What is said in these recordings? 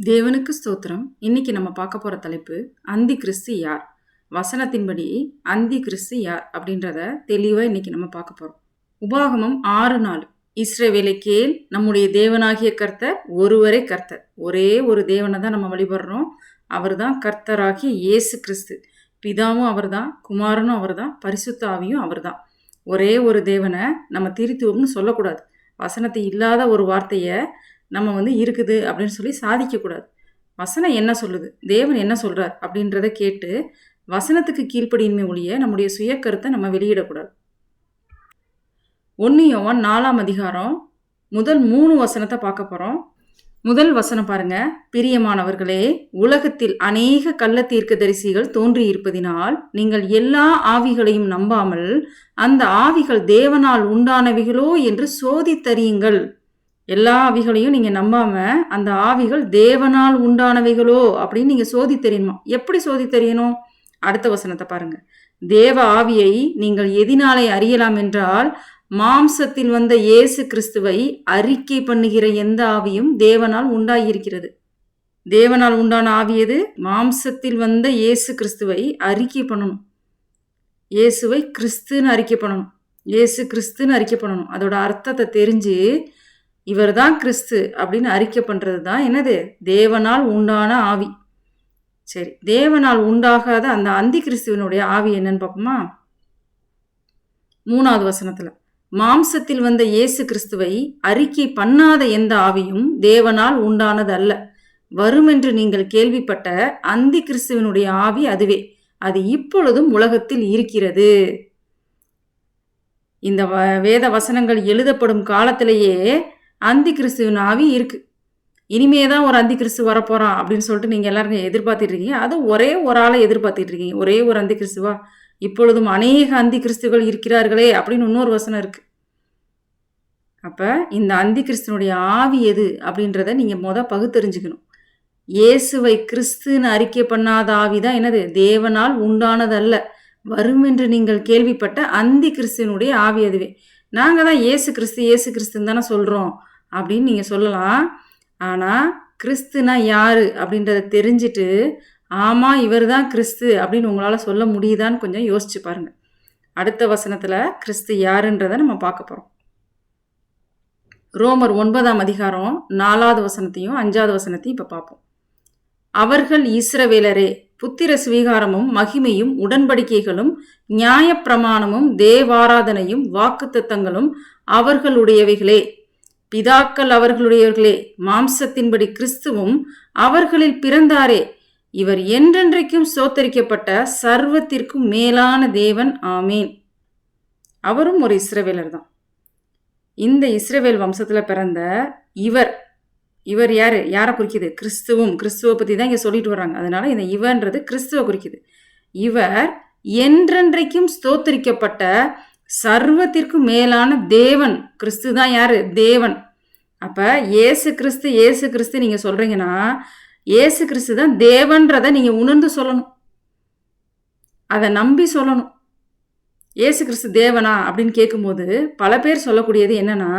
தேவனுக்கு ஸ்தோத்திரம். இன்னைக்கு நம்ம பார்க்க போற தலைப்பு அந்தி கிறிஸ்து யார்? வசனத்தின்படி அந்தி கிறிஸ்து யார் அப்படின்றத தெளிவா இன்னைக்கு நம்ம பார்க்க போறோம். உபாகமம் 6:4 இஸ்ரவேலை கேள், நம்முடைய தேவனாகிய கர்த்தர் ஒருவரே கர்த்தர். ஒரே ஒரு தேவனை தான் நம்ம வழிபடுறோம். அவர் தான் கர்த்தராகிய இயேசு கிறிஸ்து. பிதாவும் அவர் தான், குமாரனும் அவர் தான், பரிசுத்த ஆவியும் அவர் தான். ஒரே ஒரு தேவனை நம்ம திரித்துவம்னு சொல்லக்கூடாது. வசனத்தை இல்லாத ஒரு வார்த்தையை நம்ம இருக்குது அப்படின்னு சொல்லி சாதிக்கக்கூடாது. வசனம் என்ன சொல்லுது, தேவன் என்ன சொல்கிறார் அப்படின்றத கேட்டு வசனத்துக்கு கீழ்ப்படியின்மை ஒழிய நம்முடைய சுய கருத்தை நம்ம வெளியிடக்கூடாது. 1 யோவான் 4ஆம் அதிகாரம் முதல் 3 வசனத்தை பார்க்க போகிறோம். முதல் வசனம் பாருங்க. பிரியமானவர்களே, உலகத்தில் அநேக கள்ள தீர்க்கதரிசிகள் தோன்றியிருப்பதினால் நீங்கள் எல்லா ஆவிகளையும் நம்பாமல் அந்த ஆவிகள் தேவனால் உண்டானவைகளோ என்று சோதித்தறியுங்கள். எல்லா ஆவிகளையும் நீங்கள் நம்பாமல் அந்த ஆவிகள் தேவனால் உண்டானவைகளோ அப்படின்னு நீங்கள் சோதித்தறியணுமா? எப்படி சோதித்தறியணும்? அடுத்த வசனத்தை பாருங்க. தேவ ஆவியை நீங்கள் எதினாலே அறியலாம் என்றால், மாம்சத்தில் வந்த இயேசு கிறிஸ்துவை அறிக்கை பண்ணுகிற எந்த ஆவியும் தேவனால் உண்டாகியிருக்கிறது. தேவனால் உண்டான ஆவி எது? மாம்சத்தில் வந்த இயேசு கிறிஸ்துவை அறிக்கை பண்ணணும். இயேசுவை கிறிஸ்துன்னு அறிக்கை பண்ணணும். இயேசு கிறிஸ்துன்னு அறிக்கை பண்ணணும். அதோட அர்த்தத்தை தெரிஞ்சு இவர் தான் கிறிஸ்து அப்படின்னு அறிக்கை பண்ணுறது தான் என்னது? தேவனால் உண்டான ஆவி. சரி, தேவனால் உண்டாகாத அந்த அந்தி கிறிஸ்துவனுடைய ஆவி என்னன்னு பார்ப்போமா? 3வது வசனத்தில், மாம்சத்தில் வந்த இயேசு கிறிஸ்துவை அறிக்கை பண்ணாத எந்த ஆவியும் தேவனால் உண்டானது அல்ல. வரும் என்று நீங்கள் கேள்விப்பட்ட அந்தி கிறிஸ்துவனுடைய ஆவி அதுவே. அது இப்பொழுதும் உலகத்தில் இருக்கிறது. இந்த வேத வசனங்கள் எழுதப்படும் காலத்திலேயே அந்தி கிறிஸ்துவின் ஆவி இருக்கு. இனிமே தான் ஒரு அந்தி கிறிஸ்து வரப்போறான் அப்படின்னு சொல்லிட்டு நீங்க எல்லாரும் எதிர்பார்த்துட்டு இருக்கீங்க. அது ஒரே ஒரு ஆளை எதிர்பார்த்துட்டு இருக்கீங்க. ஒரே ஒரு அந்தி கிறிஸ்துவா? இப்பொழுதும் அநேக அந்தி கிறிஸ்துகள் இருக்கிறார்களே அப்படின்னு இன்னொரு வசனம் இருக்கு. அப்ப இந்த அந்தி கிறிஸ்துவனுடைய ஆவி எது அப்படின்றத நீங்க பகுத்தறிஞ்சுக்கணும். இயேசுவை கிறிஸ்துன்னு அறிக்கை பண்ணாத ஆவி தான் என்னது? தேவனால் உண்டானதல்ல. வரும் என்று நீங்கள் கேள்விப்பட்ட அந்தி கிறிஸ்துவனுடைய ஆவி அதுவே. நாங்கள் தான் இயேசு கிறிஸ்துன்னு தானே சொல்கிறோம் அப்படின்னு நீங்கள் சொல்லலாம். ஆனால் கிறிஸ்துனா யார் அப்படின்றத தெரிஞ்சுட்டு, ஆமாம் இவர் தான் கிறிஸ்து அப்படின்னு உங்களால் சொல்ல முடியுதான்னு கொஞ்சம் யோசிச்சு பாருங்கள். அடுத்த வசனத்தில் கிறிஸ்து யாருன்றதை நம்ம பார்க்க போகிறோம். ரோமர் 9ஆம் அதிகாரம் 4வது வசனத்தையும் 5வது வசனத்தையும் இப்போ பார்ப்போம். அவர்கள் இஸ்ரவேலரே, புத்திர சுவீகாரமும் மகிமையும் உடன்படிக்கைகளும் நியாயப்பிரமாணமும் தேவாராதனையும் வாக்குத்தத்தங்களும் அவர்களுடையவைகளே. பிதாக்கள் அவர்களுடையவர்களே, மாம்சத்தின்படி கிறிஸ்துவும் அவர்களில் பிறந்தாரே. இவர் என்றென்றைக்கும் சோத்தரிக்கப்பட்ட சர்வத்திற்கும் மேலான தேவன். ஆமீன். அவரும் ஒரு இஸ்ரவேலர் தான். இந்த இஸ்ரவேல் வம்சத்தில் பிறந்த இவர் யாரை குறிக்குது? கிறிஸ்துவை பற்றி தான் இங்கே சொல்லிட்டு வர்றாங்க. அதனால இந்த இவன்றது கிறிஸ்துவை குறிக்குது. இவர் என்றென்றைக்கும் ஸ்தோத்தரிக்கப்பட்ட சர்வத்திற்கும் மேலான தேவன். கிறிஸ்து தான் யாரு? தேவன். அப்போ ஏசு கிறிஸ்து நீங்கள் சொல்கிறீங்கன்னா, ஏசு கிறிஸ்து தான் தேவன்றதை நீங்கள் உணர்ந்து சொல்லணும். அதை நம்பி சொல்லணும். ஏசு கிறிஸ்து தேவனா அப்படின்னு கேட்கும்போது பல பேர் சொல்லக்கூடியது என்னன்னா,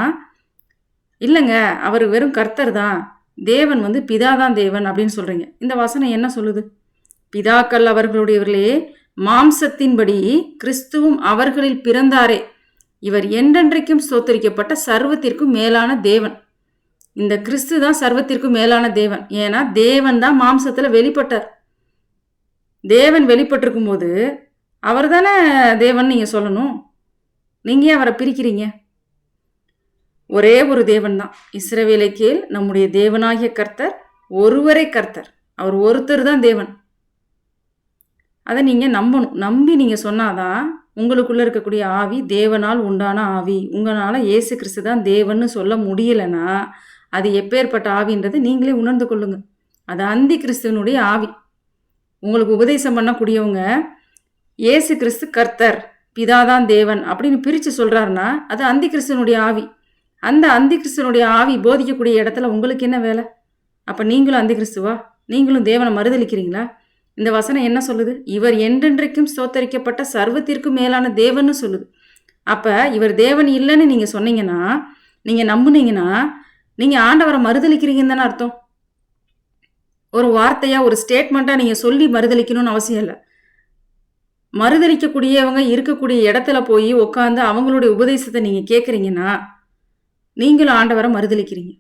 இல்லைங்க அவர் வெறும் கர்த்தர் தான், தேவன் பிதா தான் தேவன் அப்படின்னு சொல்கிறீங்க. இந்த வசனம் என்ன சொல்லுது? பிதாக்கள் அவர்களுடையவர்களே, மாம்சத்தின்படி கிறிஸ்துவும் அவர்களில் பிறந்தாரே. இவர் என்றென்றைக்கும் ஸ்தோத்தரிக்கப்பட்ட சர்வத்திற்கும் மேலான தேவன். இந்த கிறிஸ்து தான் சர்வத்திற்கும் மேலான தேவன். ஏன்னா தேவன் தான் மாம்சத்தில் வெளிப்பட்டார். தேவன் வெளிப்பட்டிருக்கும் போது அவர் தானே தேவன் நீங்கள் சொல்லணும். நீங்கள் அவரை பிரிக்கிறீங்க? ஒரே ஒரு தேவன் தான். இஸ்ரவேலை கேள், நம்முடைய தேவனாகிய கர்த்தர் ஒருவரே கர்த்தர். அவர் ஒருத்தர் தான் தேவன். அதை நீங்கள் நம்பணும். நம்பி நீங்கள் சொன்னாதான் உங்களுக்குள்ளே இருக்கக்கூடிய ஆவி தேவனால் உண்டான ஆவி. உங்களால் இயேசு கிறிஸ்து தான் தேவன்னு சொல்ல முடியலைன்னா அது எப்பேற்பட்ட ஆவின்றதை நீங்களே உணர்ந்து கொள்ளுங்க. அது அந்தி கிறிஸ்துவனுடைய ஆவி. உங்களுக்கு உபதேசம் பண்ணக்கூடியவங்க இயேசு கிறிஸ்து கர்த்தர், பிதாதான் தேவன் அப்படின்னு பிரித்து சொல்கிறாருன்னா அது அந்தி கிறிஸ்துவனுடைய ஆவி. அந்த அந்தி கிறிஸ்துவனுடைய ஆவி போதிக்கக்கூடிய இடத்துல உங்களுக்கு என்ன வேலை? அப்போ நீங்களும் அந்தி கிறிஸ்துவா? நீங்களும் தேவனை மறுதளிக்கிறீங்களா? இந்த வசனம் என்ன சொல்லுது? இவர் என்றென்றைக்கும் ஸ்தோத்தரிக்கப்பட்ட சர்வத்திற்கும் மேலான தேவன்னு சொல்லுது. அப்போ இவர் தேவன் இல்லைன்னு நீங்கள் சொன்னீங்கன்னா, நீங்கள் நம்புனீங்கன்னா நீங்கள் ஆண்டவரை மறுதளிக்கிறீங்கன்னு தானே அர்த்தம். ஒரு வார்த்தையா ஒரு ஸ்டேட்மெண்ட்டா நீங்க சொல்லி மறுதலிக்கணும்னு அவசியம் இல்லை. மறுதலிக்கக்கூடியவங்க இருக்கக்கூடிய இடத்துல போய் உட்காந்து அவங்களுடைய உபதேசத்தை நீங்க கேட்குறீங்கன்னா, நீங்களும் ஆண்டவரை மறுதலிக்கிறீங்க.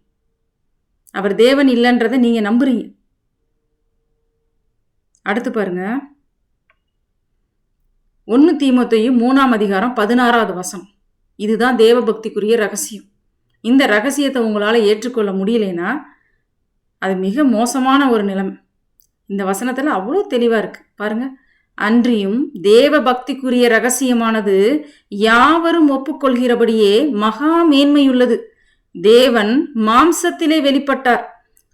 அவர் தேவன் இல்லைன்றதை நீங்க நம்புறீங்க. அடுத்து பாருங்க, 1 தீமோத்தேயு 3ஆம் அதிகாரம் 16வது வசனம். இதுதான் தேவ பக்திக்குரிய ரகசியம். இந்த ரகசியத்தை உங்களால ஏற்றுக்கொள்ள முடியலைன்னா அது மிக மோசமான ஒரு நிலைமை. இந்த வசனத்துல அவ்வளோ தெளிவா இருக்கு பாருங்க. அன்றியும் தேவ பக்திக்குரிய ரகசியமானது யாவரும் ஒப்புக்கொள்கிறபடியே மகா மேன்மையுள்ளது. தேவன் மாம்சத்திலே வெளிப்பட்டார்,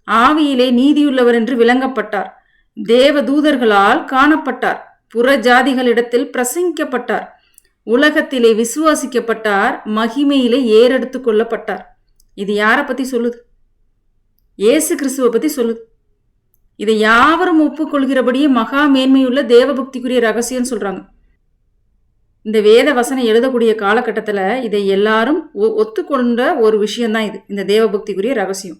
ஆவியிலே நீதியுள்ளவர் என்று விளங்கப்பட்டார், தேவ தூதர்களால் காணப்பட்டார், புற ஜாதிகளிடத்தில் பிரசங்கிக்கப்பட்டார், உலகத்திலே விசுவாசிக்கப்பட்டார், மகிமையிலே ஏறெடுத்து கொள்ளப்பட்டார். இது யாரை பத்தி சொல்லுது? இயேசு கிறிஸ்துவை பத்தி சொல்லுது. இதை யாவரும் ஒப்புக்கொள்கிறபடியே மகா மேன்மையுள்ள தேவபக்திக்குரிய ரகசியம் சொல்றாங்க. இந்த வேத வசனம் எழுதக்கூடிய காலகட்டத்தில் இதை எல்லாரும் ஒத்துக்கொண்ட ஒரு விஷயம்தான் இது. இந்த தேவபக்திக்குரிய ரகசியம்,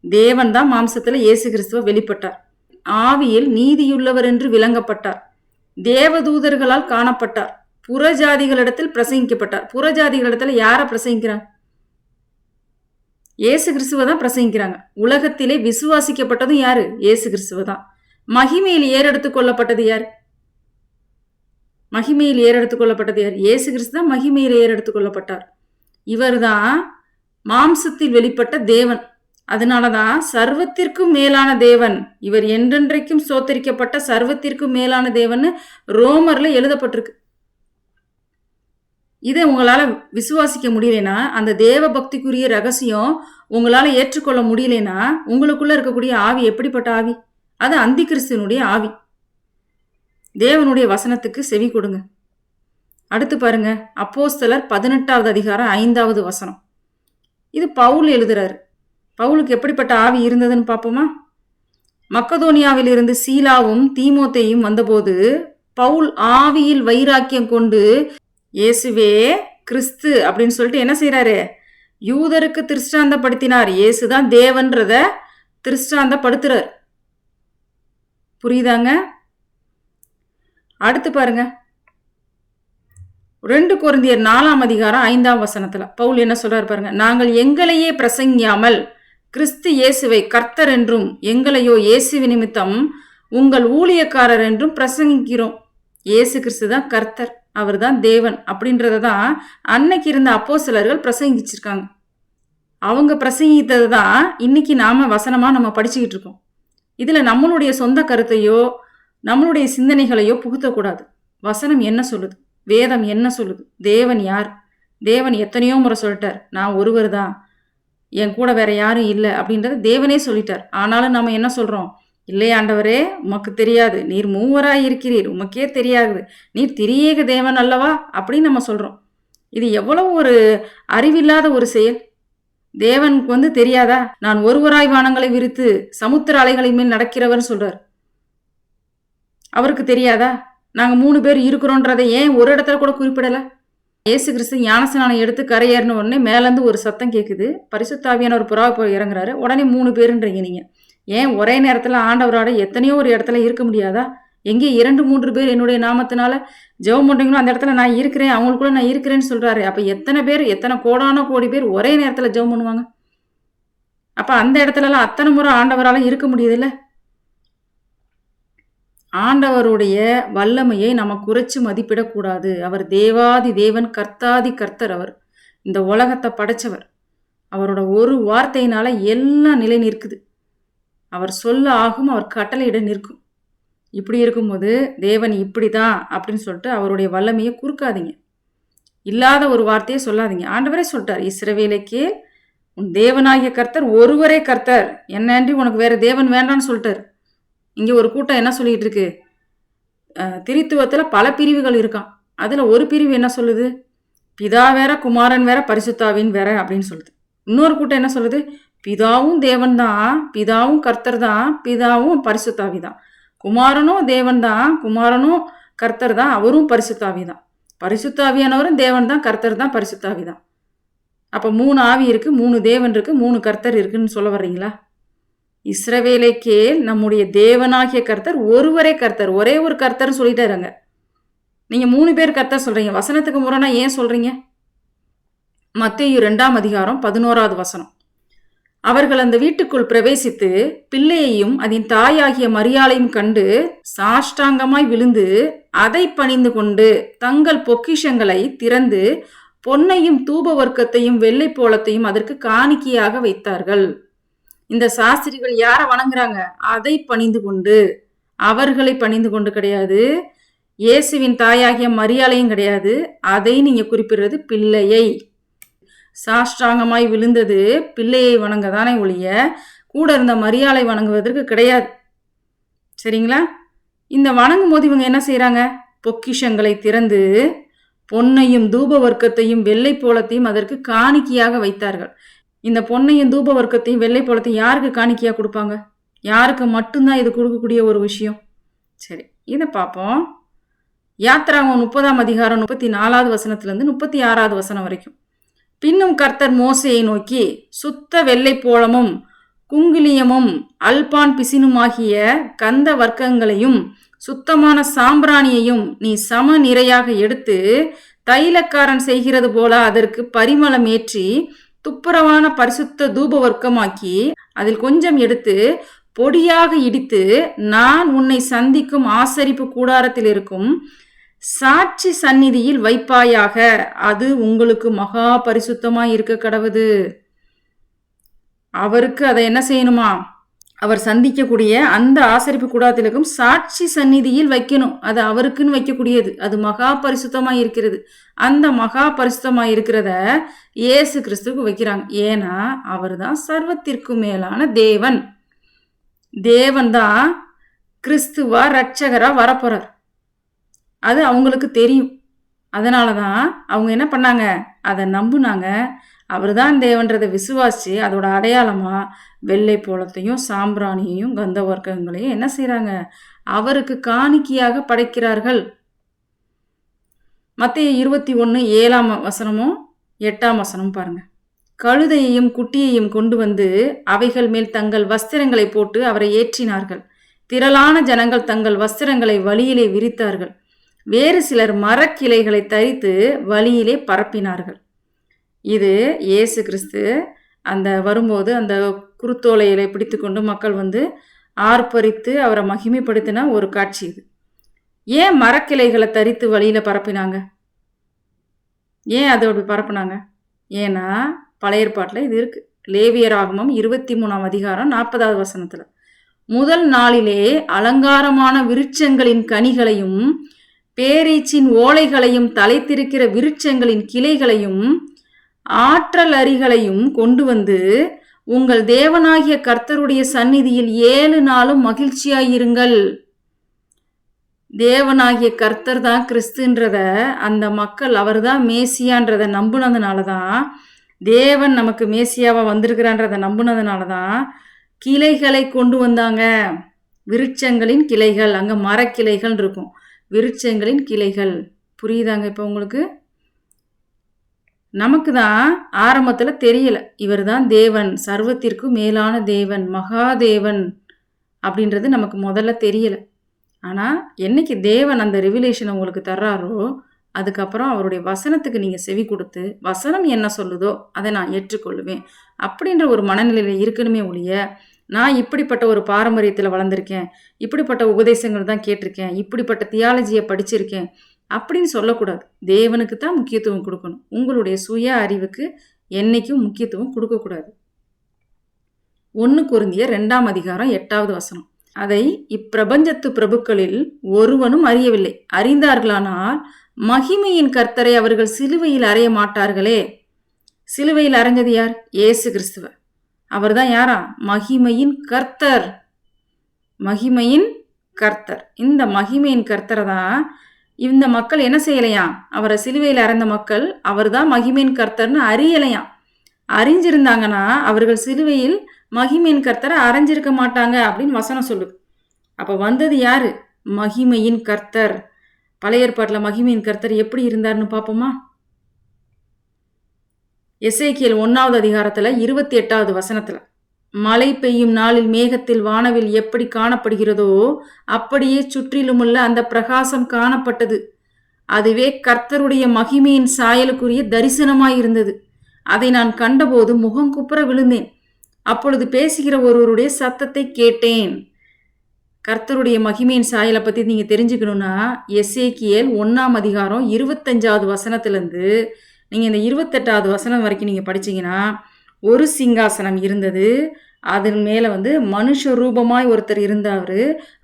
தேவன் தான் மாம்சத்தில் இயேசு கிறிஸ்துவ வெளிப்பட்டார், ஆவியில் நீதியுள்ளவர் என்று விளங்கப்பட்டார், தேவதூதர்களால் காணப்பட்டார், புறஜாதிகளிடத்தில் பிரசங்கிக்கப்பட்டார். புறஜாதிகளிடத்தில் யாரை பிரசங்கிக்கிறாங்க? இயேசு கிறிஸ்துவ தான் பிரசங்கிக்கிறாங்க. உலகத்திலே விசுவாசிக்கப்பட்டதும் யாரு? இயேசு கிறிஸ்துவ தான். மகிமையில் ஏறெடுத்து கொள்ளப்பட்டது யார்? மகிமையில் ஏறெடுத்து கொள்ளப்பட்டது யார்? இயேசு கிறிஸ்து தான் மகிமையில் ஏறெடுத்து கொள்ளப்பட்டார். இவர் தான் மாம்சத்தில் வெளிப்பட்ட தேவன். அதனாலதான் சர்வத்திற்கும் மேலான தேவன், இவர் என்றென்றைக்கும் சோத்தரிக்கப்பட்ட சர்வத்திற்கும் மேலான தேவன் ரோமர்ல எழுதப்பட்டிருக்கு. இதை உங்களால் விசுவாசிக்க முடியலைன்னா, அந்த தேவ பக்திக்குரிய ரகசியம் உங்களால் ஏற்றுக்கொள்ள முடியலைன்னா, உங்களுக்குள்ள இருக்கக்கூடிய ஆவி எப்படிப்பட்ட ஆவி? அது அந்தி கிறிஸ்துவனுடைய ஆவி. தேவனுடைய வசனத்துக்கு செவி கொடுங்க. அடுத்து பாருங்க, அப்போஸ்தலர் 18வது அதிகாரம் 5வது வசனம். இது பவுல் எழுதுறாரு. பவுலுக்கு எப்படிப்பட்ட ஆவி இருந்ததுன்னு பார்ப்போமா? மக்கதோனியாவில் இருந்து சீலாவும் தீமோத்தேயும் வந்தபோது பவுல் ஆவியில் வைராக்கியம் கொண்டு இயேசுவே கிறிஸ்து அப்படின்னு சொல்லிட்டு என்ன செய்யறாரு? யூதருக்கு திருஷ்டாந்தப்படுத்தினார். இயேசுதான் தேவன்றத திருஷ்டாந்தப்படுத்துறார். புரியுதாங்க? அடுத்து பாருங்க, 2 கொரிந்தியர் 4ஆம் அதிகாரம் 5ஆம் வசனத்துல பவுல் என்ன சொல்றாரு பாருங்க. நாங்கள் எங்களையே பிரசங்கியாமல் கிறிஸ்து இயேசுவை கர்த்தர் என்றும் எங்களையோ இயேசு நிமித்தம் உங்கள் ஊழியக்காரர் என்றும் பிரசங்கிக்கிறோம். இயேசு கிறிஸ்து தான் கர்த்தர், அவர் தான் தேவன் அப்படின்றத தான் அன்னைக்கு இருந்த அப்போஸ்தலர்கள் பிரசங்கிச்சிருக்காங்க. அவங்க பிரசங்கித்தது தான் இன்னைக்கு நாம வசனமா நம்ம படிச்சுக்கிட்டு இருக்கோம். இதுல நம்மளுடைய சொந்த கருத்தையோ நம்மளுடைய சிந்தனைகளையோ புகுத்தக்கூடாது. வசனம் என்ன சொல்லுது? வேதம் என்ன சொல்லுது? தேவன் யார்? தேவன் எத்தனையோ முறை சொல்லிட்டார், நான் ஒருவர் தான், என் கூட வேற யாரும் இல்லை அப்படின்றத தேவனே சொல்லிட்டார். ஆனாலும் நம்ம என்ன சொல்றோம்? இல்லை ஆண்டவரே, உமக்கு தெரியாது, நீர் மூவராய் இருக்கிறீர், உமக்கே தெரியாது, நீர் திரியேக தேவன் அல்லவா அப்படின்னு நம்ம சொல்றோம். இது எவ்வளவு ஒரு அறிவில்லாத ஒரு செயல். தேவனுக்கு தெரியாதா? நான் ஒருவராய் வானங்களை விரித்து சமுத்திர அலைகளின் மேல் நடக்கிறவர்னு சொல்றார். அவருக்கு தெரியாதா நாங்க 3 பேர் இருக்கிறோன்றதை ஏன் ஒரு இடத்துல கூட குறிப்பிடல? இயேசு கிறிஸ்து ஞானஸ்நானம் எடுத்து கரையேறின உடனே மேலேருந்து ஒரு சத்தம் கேட்குது, பரிசுத்தாவியான ஒரு புறாவை போய் இறங்குறாரு. உடனே 3 பேருன்றீங்க நீங்க. ஏன் ஒரே நேரத்தில் ஆண்டவரோட எத்தனையோ ஒரு இடத்துல இருக்க முடியாதா? எங்கே 2-3 பேர் என்னுடைய நாமத்தினால ஜெபம் பண்ணுறீங்களோ அந்த இடத்துல நான் இருக்கிறேன், அவங்களுக்குள்ள நான் இருக்கிறேன்னு சொல்றாரு. அப்போ எத்தனை பேர், எத்தனை கோடான கோடி பேர் ஒரே நேரத்தில் ஜெபம் பண்ணுவாங்க? அப்போ அந்த இடத்துலலாம் அத்தனை முறை ஆண்டவரால் இருக்க முடியுதுல்ல? ஆண்டவருடைய வல்லமையை நம்ம குறைச்சு மதிப்பிடக்கூடாது. அவர் தேவாதி தேவன், கர்த்தாதி கர்த்தர். அவர் இந்த உலகத்தை படைச்சவர். அவரோட ஒரு வார்த்தையினால எல்லாம் நிலை நிற்குது. அவர் சொல்ல ஆகும், அவர் கட்டளையிட நிற்கும். இப்படி இருக்கும்போது தேவன் இப்படிதான் அப்படின்னு சொல்லிட்டு அவருடைய வல்லமையை குறுக்காதீங்க. இல்லாத ஒரு வார்த்தையை சொல்லாதீங்க. ஆண்டவரே சொல்லிட்டார், இஸ்ரவேலுக்கே உன் தேவனாகிய கர்த்தர் ஒருவரே கர்த்தர், என்னன்றி உனக்கு வேற தேவன் வேண்டான்னு சொல்லிட்டார். இங்கே ஒரு கூட்டம் என்ன சொல்லிட்டு இருக்கு? திரித்துவத்தில் பல பிரிவுகள் இருக்கான். அதில் ஒரு பிரிவு என்ன சொல்லுது? பிதா வேற, குமாரன் வேற, பரிசுத்தாவின் வேற அப்படின்னு சொல்லுது. இன்னொரு கூட்டம் என்ன சொல்லுது? பிதாவும் தேவன் தான், பிதாவும் கர்த்தர் தான், பிதாவும் பரிசுத்தாவி தான், குமாரனும் தேவன் தான், குமாரனும் கர்த்தர் தான், அவரும் பரிசுத்தாவி தான், பரிசுத்தாவியானவரும் தேவன் தான், கர்த்தர் தான், பரிசுத்தாவி தான். அப்போ 3 ஆவி இருக்கு, 3 தேவன் இருக்கு, 3 கர்த்தர் இருக்குன்னு சொல்ல வர்றீங்களா? இஸ்ரவேலைக்கே நம்முடைய தேவனாகிய கர்த்தர் ஒருவரே கர்த்தர், ஒரே ஒரு கர்த்தர் சொல்லிட்டாருங்க. நீங்க 3 பேர் கர்த்தர் சொல்றீங்க, வசனத்துக்கு முரணா ஏன் சொல்றீங்க? மத்தேயு 2ஆம் அதிகாரம் 11வது வசனம். அவர்கள் அந்த வீட்டுக்குள் பிரவேசித்து பிள்ளையையும் அதன் தாயாகிய மரியாளையும் கண்டு சாஷ்டாங்கமாய் விழுந்து அதை பணிந்து கொண்டு தங்கள் பொக்கிஷங்களை திறந்து பொன்னையும் தூப வர்க்கத்தையும் வெள்ளை போலத்தையும் அதற்கு காணிக்கையாக வைத்தார்கள். இந்த சாஸ்திரிகள் யாரை வணங்குறாங்க? அதை பணிந்து கொண்டு. அவர்களை பணிந்து கொண்டு கிடையாது, இயேசுவின் தாயாகிய மரியாளையும் கிடையாது. அதை நீங்க குறிப்பிடுறது பிள்ளையை. சாஷ்டாங்கமாய் விழுந்தது பிள்ளையை வணங்க தானே ஒழிய கூட இருந்த மரியாளை வணங்குவதற்கு கிடையாது. சரிங்களா? இந்த வணங்கும் போது இவங்க என்ன செய்யறாங்க? பொக்கிஷங்களை திறந்து பொன்னையும் தூப வர்க்கத்தையும் வெள்ளை போலத்தையும் அதற்கு காணிக்கையாக வைத்தார்கள். இந்த பொன்னையும் தூப வர்க்கத்தையும் வெள்ளை போலத்தையும் யாருக்கு காணிக்கையாக கொடுப்பாங்க? யாருக்கு மட்டும்தான் இது கொடுக்கக்கூடிய ஒரு விஷயம்? சரி, இதை பார்ப்போம். யாத்திராகமம் 30ஆம் அதிகாரம் 34வது வசனத்திலிருந்து 36வது வசனம் வரைக்கும். பின்னும் கர்த்தர் மோசேயை நோக்கி, சுத்த வெள்ளை போலமும் குங்கிலியமும் அல்பான் பிசினுமாகிய கந்த வர்க்கங்களையும் சுத்தமான சாம்பிராணியையும் நீ சம நிறையாக எடுத்து தைலக்காரன் செய்கிறது போல அதற்கு பரிமளம் ஏற்றி துப்புரவான பரிசுத்த தூப வர்க்கமாக்கி அதில் கொஞ்சம் எடுத்து பொடியாக இடித்து நான் உன்னை சந்திக்கும் ஆசரிப்பு கூடாரத்தில் இருக்கும் சாட்சி சந்நிதியில் வைப்பாயாக, அது உங்களுக்கு மகா பரிசுத்தமாய் இருக்க கடவுது. அவருக்கு அதை என்ன செய்யணுமா? அவர் சந்திக்கக்கூடிய அந்த ஆசரிப்பு கூடாரத்தில் இருக்கும் சாட்சி சந்நிதியில் வைக்கணும். அது அவருக்குன்னு வைக்கக்கூடியது. அது மகா பரிசுத்தமாய் இருக்கிறது. அந்த மகா பரிசுத்தமாய் இருக்கிறத இயேசு கிறிஸ்துவுக்கு வைக்கிறாங்க. ஏன்னா அவர் தான் சர்வத்திற்கு மேலான தேவன். தேவன் தான் கிறிஸ்துவா ரட்சகரா வரப்போறார். அது அவங்களுக்கு தெரியும். அதனால தான் அவங்க என்ன பண்ணாங்க? அதை நம்புனாங்க. அவர் தான் தேவன்றதை விசுவாசிச்சு அதோட அடையாளமாக வெள்ளை போலத்தையும் சாம்பிராணியையும் கந்த வர்க்கங்களையும் என்ன செய்கிறாங்க? அவருக்கு காணிக்கையாக படைக்கிறார்கள். மத்தேயு 21:7 வசனமும் 8ஆம் வசனமும் பாருங்க. கழுதையையும் குட்டியையும் கொண்டு வந்து அவைகள் மேல் தங்கள் வஸ்திரங்களை போட்டு அவரை ஏற்றினார்கள். திரளான ஜனங்கள் தங்கள் வஸ்திரங்களை வழியிலே விரித்தார்கள். வேறு சிலர் மரக்கிளைகளை தரித்து வழியிலே பரப்பினார்கள். இது இயேசு கிறிஸ்து அந்த வரும்போது அந்த குருத்தோலைகளை பிடித்து கொண்டு மக்கள் வந்து ஆர்ப்பரித்து அவரை மகிமைப்படுத்தின ஒரு காட்சி இது. ஏன் மரக்கிளைகளை தரித்து வழியில் பரப்பினாங்க? ஏன் அதை அப்படி பரப்புனாங்க? ஏன்னா பழைய ஏற்பாட்டில் இது இருக்குது. லேவியராகமம் 23ஆம் அதிகாரம் 40வது வசனத்தில், முதல் நாளிலே அலங்காரமான விருட்சங்களின் கனிகளையும் பேரீச்சின் ஓலைகளையும் தலைத்திருக்கிற விருட்சங்களின் கிளைகளையும் ஆற்றல் அரிகளையும் கொண்டு வந்து உங்கள் தேவனாகிய கர்த்தருடைய சந்நிதியில் 7 நாளும் மகிழ்ச்சியாயிருங்கள். தேவனாகிய கர்த்தர் தான் கிறிஸ்துன்றத அந்த மக்கள் அவர் தான் மேசியான்றதை நம்புனதுனால தான், தேவன் நமக்கு மேசியாவா வந்திருக்கிறான்றதை நம்புனதுனால தான் கிளைகளை கொண்டு வந்தாங்க. விருட்சங்களின் கிளைகள், அங்கே மரக்கிளைகள் இருக்கும், விருட்சங்களின் கிளைகள். புரியுதாங்க இப்போ உங்களுக்கு? நமக்கு தான் ஆரம்பத்தில் தெரியல இவர் தான் தேவன், சர்வத்திற்கு மேலான தேவன், மகாதேவன் அப்படின்றது நமக்கு முதல்ல தெரியல. ஆனால் என்னைக்கு தேவன் அந்த ரிவிலேஷன் உங்களுக்கு தர்றாரோ அதுக்கப்புறம் அவருடைய வசனத்துக்கு நீங்கள் செவி கொடுத்து வசனம் என்ன சொல்லுதோ அதை நான் ஏற்றுக்கொள்ளுவேன் அப்படின்ற ஒரு மனநிலையில் இருக்கணுமே ஒழிய, நான் இப்படிப்பட்ட ஒரு பாரம்பரியத்தில் வளர்ந்துருக்கேன், இப்படிப்பட்ட உபதேசங்கள் தான் கேட்டிருக்கேன், இப்படிப்பட்ட தியாலஜியை படிச்சிருக்கேன் அப்படின்னு சொல்லக்கூடாது. தேவனுக்கு தான் முக்கியத்துவம் கொடுக்கணும். உங்களுடைய சுய அறிவுக்கு என்னைக்கும் முக்கியத்துவம் கொடுக்கக்கூடாது. 1 கொரிந்தியர் 2ஆம் அதிகாரம் 8வது வசனம், அதை இப்பிரபஞ்சத்து பிரபுக்களில் ஒருவனும் அறியவில்லை, அறிந்தார்களானால் மகிமையின் கர்த்தரை அவர்கள் சிலுவையில் அறைய மாட்டார்களே. சிலுவையில் அறைஞ்சது யார்? இயேசு கிறிஸ்துவ. அவர் தான் யாரா? மகிமையின் கர்த்தர். மகிமையின் கர்த்தர். இந்த மகிமையின் கர்த்தரை தான் இந்த மக்கள் என்ன செய்யலையாம்? அவரை சிலுவையில் அறைந்த மக்கள் அவர் தான் மகிமையின் கர்த்தர்னு அறியலையாம். அறிஞ்சிருந்தாங்கன்னா அவர்கள் சிலுவையில் மகிமையின் கர்த்தரை அரைஞ்சிருக்க மாட்டாங்க அப்படின்னு வசனம் சொல்லுது. அப்போ வந்தது யாரு? மகிமையின் கர்த்தர். பழைய ஏற்பாட்டில் மகிமையின் கர்த்தர் எப்படி இருந்தார்னு பார்ப்போமா? எசேக்கியேல் 1வது அதிகாரத்தில் 28வது வசனத்தில், மழை பெய்யும் நாளில் மேகத்தில் வானவில் எப்படி காணப்படுகிறதோ அப்படியே சுற்றிலுமுள்ள அந்த பிரகாசம் காணப்பட்டது. அதுவே கர்த்தருடைய மகிமையின் சாயலுக்குரிய தரிசனமாயிருந்தது. அதை நான் கண்டபோது முகங்குப்புற விழுந்தேன். அப்பொழுது பேசுகிற ஒருவருடைய சத்தத்தை கேட்டேன். கர்த்தருடைய மகிமையின் சாயலை பற்றி நீங்கள் தெரிஞ்சுக்கணுன்னா எசேக்கியேல் 1ஆம் அதிகாரம் 25வது வசனத்திலேருந்து நீங்கள் இந்த 28வது வசனம் வரைக்கும் நீங்கள் படிச்சீங்கன்னா, ஒரு சிங்காசனம் இருந்தது. அதன் மேலே மனுஷ ரூபமாய் ஒருத்தர் இருந்தார்.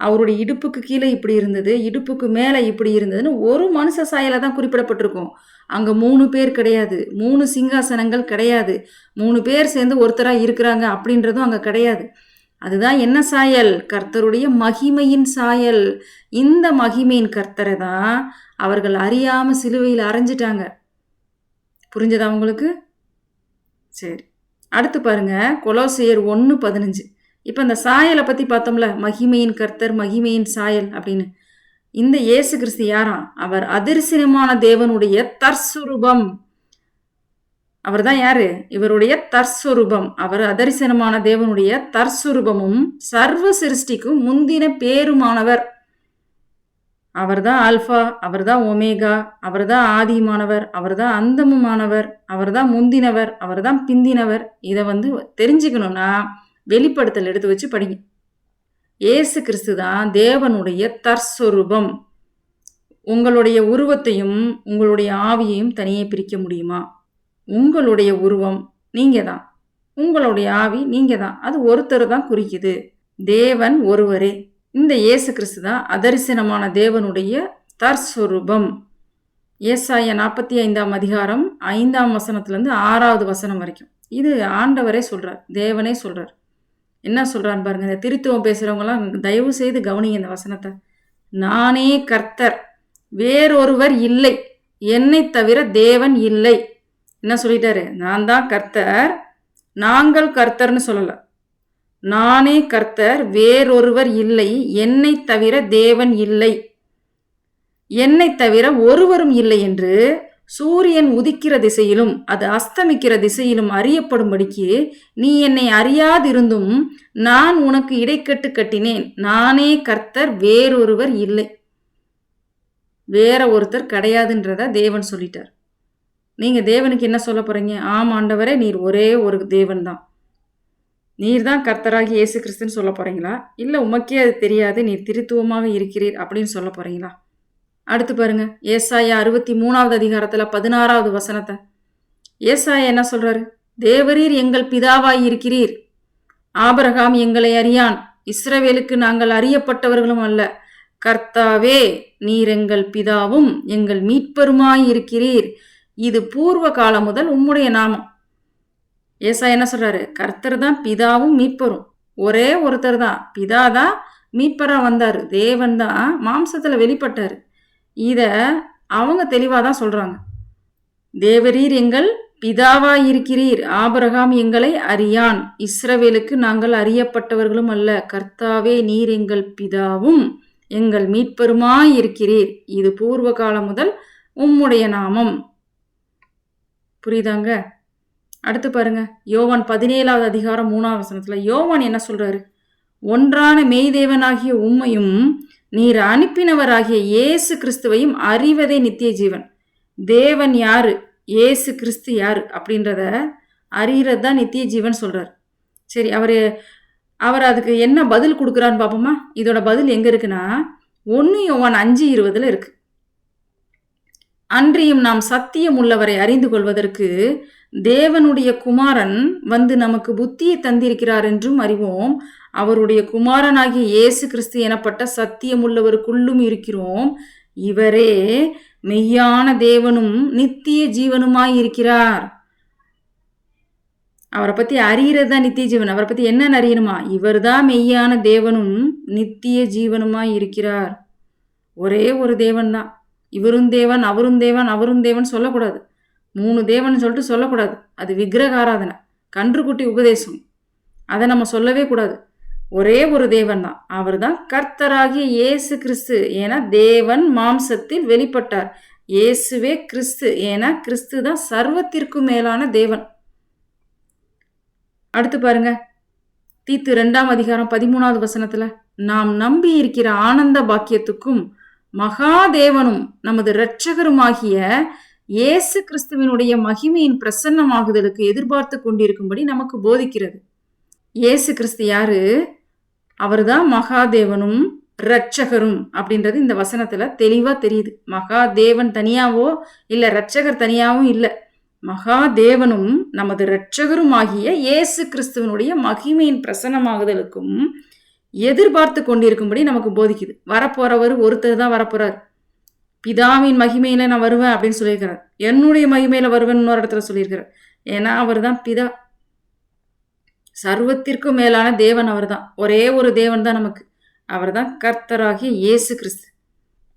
அவருடைய இடுப்புக்கு கீழே இப்படி இருந்தது, இடுப்புக்கு மேலே இப்படி இருந்ததுன்னு ஒரு மனுஷ சாயலை தான் குறிப்பிடப்பட்டிருக்கும். அங்கே 3 பேர் கிடையாது, 3 சிங்காசனங்கள் கிடையாது, 3 பேர் சேர்ந்து ஒருத்தராக இருக்கிறாங்க அப்படின்றதும் அங்கே கிடையாது. அதுதான் என்ன சாயல்? கர்த்தருடைய மகிமையின் சாயல். இந்த மகிமையின் கர்த்தரை தான் அவர்கள் அறியாமல் சிலுவையில் அரைஞ்சிட்டாங்க. புரிஞ்சதா உங்களுக்கு? சரி, அடுத்து பாருங்க, கொலோசியர் 1:15. இப்போ இந்த சாயலை பற்றி பார்த்தோம்ல, மகிமையின் கர்த்தர், மகிமையின் சாயல் அப்படின்னு. இந்த இயேசு கிறிஸ்து யாரா? அவர் அதிர்சனமான தேவனுடைய தற்சுரூபம். அவர் தான் யாரு? இவருடைய தற்சுரூபம். அவர் அதரிசனமான தேவனுடைய தற்சுரூபமும் சர்வ சிருஷ்டிக்கும் முந்தின பேருமானவர். அவர் தான் ஆல்பா, அவர் தான் ஒமேகா, அவர் தான் ஆதிமானவர், அவர் தான் அந்தமுமானவர், அவர் தான் முந்தினவர், அவர் தான் பிந்தினவர். இதை தெரிஞ்சுக்கணும்னா வெளிப்படுத்தல் எடுத்து வச்சு படிங்க. இயேசு கிறிஸ்து தான் தேவனுடைய தற்சுரூபம். உங்களுடைய உருவத்தையும் உங்களுடைய ஆவியையும் தனியே பிரிக்க முடியுமா? உங்களுடைய உருவம் நீங்க தான், உங்களுடைய ஆவி நீங்க தான். அது ஒருத்தர் தான் குறிக்குது. தேவன் ஒருவரே. இந்த இயேசு கிறிஸ்து தான் அதரிசனமான தேவனுடைய தற்சுரூபம். ஏசாயா 45ஆம் அதிகாரம் 5ஆம் வசனத்திலேருந்து 6வது வசனம் வரைக்கும் இது ஆண்டவரே சொல்றார், தேவனே சொல்றார். என்ன சொல்றான்னு பாருங்க. இந்த திருத்துவம் பேசுறவங்களாம் தயவு செய்து கவனிங்க இந்த வசனத்தை. நானே கர்த்தர், வேறொருவர் இல்லை, என்னை தவிர தேவன் இல்லை. என்ன சொல்லிட்டாரு? நான் தான் கர்த்தர், நாங்கள் கர்த்தர்னு சொல்லல. நானே கர்த்தர், வேறொருவர் இல்லை, என்னை தவிர தேவன் இல்லை, என்னை தவிர ஒருவரும் இல்லை என்று சூரியன் உதிக்கிற திசையிலும் அது அஸ்தமிக்கிற திசையிலும் அறியப்படும்படிக்கு நீ என்னை அறியாதிருந்தும் நான் உனக்கு இடைக்கட்டு கட்டினேன். நானே கர்த்தர், வேறொருவர் இல்லை. வேற ஒருத்தர் கிடையாதுன்றத தேவன் சொல்லிட்டார். நீங்க தேவனுக்கு என்ன சொல்ல போறீங்க? ஆம் ஆண்டவரே, நீர் ஒரே ஒரு தேவன் தான், நீர் தான் கர்த்தராகி இயேசு கிறிஸ்துன்னு சொல்ல போறீங்களா? இல்லை உமக்கே அது தெரியாது, நீர் திருத்துவமாக இருக்கிறீர் அப்படின்னு சொல்ல போறீங்களா? அடுத்து பாருங்க, ஏசாயா 63வது அதிகாரத்தில் 16வது வசனத்தை. ஏசாயா என்ன சொல்றாரு? தேவரீர் எங்கள் பிதாவாய் இருக்கிறீர், ஆபிரகாம் எங்களை அறியான், இஸ்ரவேலுக்கு நாங்கள் அறியப்பட்டவர்களும் அல்ல. கர்த்தாவே, நீர் எங்கள் பிதாவும் எங்கள் மீட்பருமாய் இருக்கிறீர். இது பூர்வ காலம் முதல் உம்முடைய நாமம். ஏசா என்ன சொல்றாரு? கர்த்தர் தான் பிதாவும் மீட்பரும். ஒரே ஒருத்தர் தான், பிதா தான் மீட்பரா வந்தாரு, தேவன் தான் மாம்சத்துல வெளிப்பட்டாரு. இத அவங்க தெளிவா தான் சொல்றாங்க. தேவரீர் எங்கள் பிதாவாய் இருக்கிறீர், ஆபிரகாம் எங்களை அறியான், இஸ்ரவேலுக்கு நாங்கள் அறியப்பட்டவர்களும் அல்ல. கர்த்தாவே, நீர் எங்கள் பிதாவும் எங்கள் மீட்பருமாய் இருக்கிறீர். இது பூர்வ காலம் முதல் உம்முடைய நாமம். புரியுதாங்க? அடுத்து பாருங்க, யோவான் 17வது அதிகாரம் 3ஆம் வசனத்துல யோவான் என்ன சொல்றாரு? ஒன்றான மெய்தேவனாகிய உம்மையும் நீர் அனுப்பினவராகிய இயேசு கிறிஸ்துவையும் அறிவதே நித்திய ஜீவன். தேவன் யாரு, இயேசு கிறிஸ்து யாரு அப்படின்றத அறிகிறது தான் நித்திய ஜீவன் சொல்றாரு. சரி, அவர் அதுக்கு என்ன பதில் கொடுக்குறான்னு பார்ப்போமா? இதோட பதில் எங்க இருக்குன்னா 1 யோவான் 5:20 இருக்கு. அன்றியும் நாம் சத்தியம் உள்ளவரை அறிந்து கொள்வதற்கு தேவனுடைய குமாரன் நமக்கு புத்தியை தந்திருக்கிறார் என்றும் அறிவோம். அவருடைய குமாரனாகிய இயேசு கிறிஸ்து எனப்பட்ட சத்தியமுள்ளவருக்குள்ளும் இருக்கிறோம். இவரே மெய்யான தேவனும் நித்திய ஜீவனுமாய் இருக்கிறார். அவரை பத்தி அறிகிறது தான் நித்திய ஜீவன். அவரை பத்தி என்னன்னு அறியணுமா? இவர் தான் மெய்யான தேவனும் நித்திய ஜீவனுமாய் இருக்கிறார். ஒரே ஒரு தேவன் தான். இவரும் தேவன், அவரும் தேவன், அவரும் தேவன் சொல்லக்கூடாது. 3 தேவன் சொல்லிட்டு சொல்லக்கூடாது. அது விக்கிரக ஆராதனை, கன்றுக்குட்டி உபதேசம். அதை நம்ம சொல்லவே கூடாது. ஒரே ஒரு தேவன் தான், அவர் தான் கர்த்தராகிய இயேசு கிறிஸ்து. ஏன்னா தேவன் மாம்சத்தில் வெளிப்பட்டார். இயேசுவே கிறிஸ்து, ஏன்னா கிறிஸ்து தான் சர்வத்திற்கும் மேலான தேவன். அடுத்து பாருங்க, தீத்து 2ஆம் அதிகாரம் 13வது வசனத்துல, நாம் நம்பி இருக்கிற ஆனந்த பாக்கியத்துக்கும் மகாதேவனும் நமது இரட்சகருமாகிய இயேசு கிறிஸ்துவினுடைய மகிமையின் பிரசன்னமாகுதலுக்கு எதிர்பார்த்து கொண்டிருக்கும்படி நமக்கு போதிக்கிறது. இயேசு கிறிஸ்து யாரு? அவர்தான் மகாதேவனும் இரட்சகரும் அப்படின்றது இந்த வசனத்துல தெளிவா தெரியுது. மகாதேவன் தனியாவோ இல்ல இரட்சகர் தனியாவும் இல்ல. மகாதேவனும் நமது இரட்சகரும் ஆகிய இயேசு கிறிஸ்துவனுடைய மகிமையின் பிரசன்னமாகுதலுக்கும் எதிர்பார்த்து கொண்டிருக்கும்படி நமக்கு போதிக்குது. வரப்போறவர் ஒருத்தர் தான் வரப்போறார். பிதாவின் மகிமையில நான் வருவேன் அப்படின்னு சொல்லியிருக்கிறார். என்னுடைய மகிமையில வருவேன் இன்னொரு இடத்துல சொல்லியிருக்கிறார். ஏன்னா அவர் தான் பிதா. சர்வத்திற்கும் மேலான தேவன் அவர் தான். ஒரே ஒரு தேவன் தான் நமக்கு. அவர் தான் கர்த்தராகிய இயேசு கிறிஸ்து.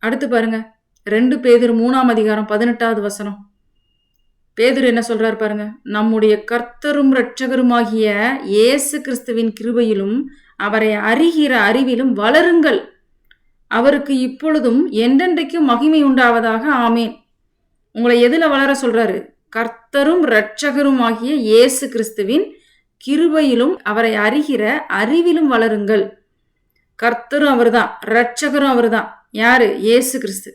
அடுத்து பாருங்க, 2 பேதுரு 3ஆம் அதிகாரம் 18வது வசனம். பேதுரு என்ன சொல்றாரு பாருங்க, நம்முடைய கர்த்தரும் இரட்சகருமாகிய இயேசு கிறிஸ்துவின் கிருபையிலும் அவரை அறிகிற அறிவிலும் வளருங்கள். அவருக்கு இப்பொழுதும் என்றென்றைக்கும் மகிமை உண்டாவதாக. ஆமேன். உங்களை எதுல வளர சொல்றாரு? கர்த்தரும் இரட்சகரும் ஆகிய இயேசு கிறிஸ்துவின் கிருபையிலும் அவரை அறிகிற அறிவிலும் வளருங்கள். கர்த்தரும் அவர்தான், இரட்சகரும் அவர்தான். யாரு? இயேசு கிறிஸ்து.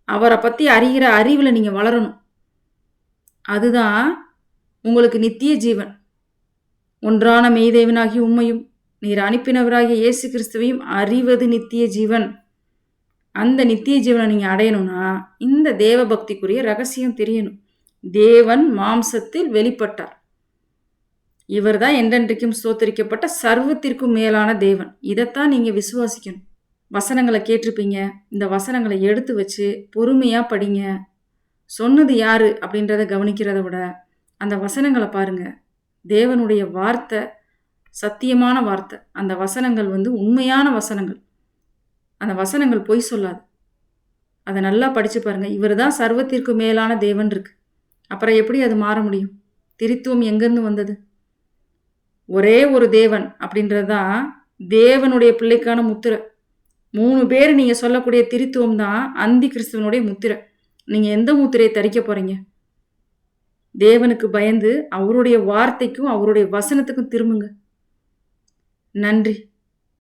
அவரை பத்தி அறிகிற அறிவுல நீங்க வளரணும். அதுதான் உங்களுக்கு நித்திய ஜீவன். ஒன்றான மெய்தேவனாகி உம்மையும் நீர் அனுப்பினவராகிய இயேசு கிறிஸ்துவையும் அறிவது நித்திய ஜீவன். அந்த நித்திய ஜீவனை நீங்க அடையணும்னா இந்த தேவ பக்திக்குரிய ரகசியம் தெரியணும். தேவன் மாம்சத்தில் வெளிப்பட்டார். இவர் தான் என்றென்றைக்கும் ஸ்தோத்தரிக்கப்பட்ட சர்வத்திற்கும் மேலான தேவன். இதைத்தான் நீங்க விசுவாசிக்கணும். வசனங்களை கேட்டிருப்பீங்க. இந்த வசனங்களை எடுத்து வச்சு பொறுமையா படிங்க. சொன்னது யாரு அப்படின்றத கவனிக்கிறத விட அந்த வசனங்களை பாருங்க. தேவனுடைய வார்த்தை சத்தியமான வார்த்தை. அந்த வசனங்கள் உண்மையான வசனங்கள். அந்த வசனங்கள் பொய் சொல்லாது. அதை நல்லா படிச்சு பாருங்க. இவர் தான் சர்வத்திற்கு மேலான தேவன் இருக்கு. அப்புறம் எப்படி அது மாற முடியும்? திரித்துவம் எங்கேருந்து வந்தது? ஒரே ஒரு தேவன் அப்படின்றது தான் தேவனுடைய பிள்ளைக்கான முத்திரை. 3 பேர் நீங்க சொல்லக்கூடிய திரித்துவம் தான் அந்தி கிறிஸ்துவனுடைய முத்திரை. நீங்க எந்த முத்திரையை தரிக்க போறீங்க? தேவனுக்கு பயந்து அவருடைய வார்த்தைக்கும் அவருடைய வசனத்துக்கும் திரும்புங்க. நன்றி.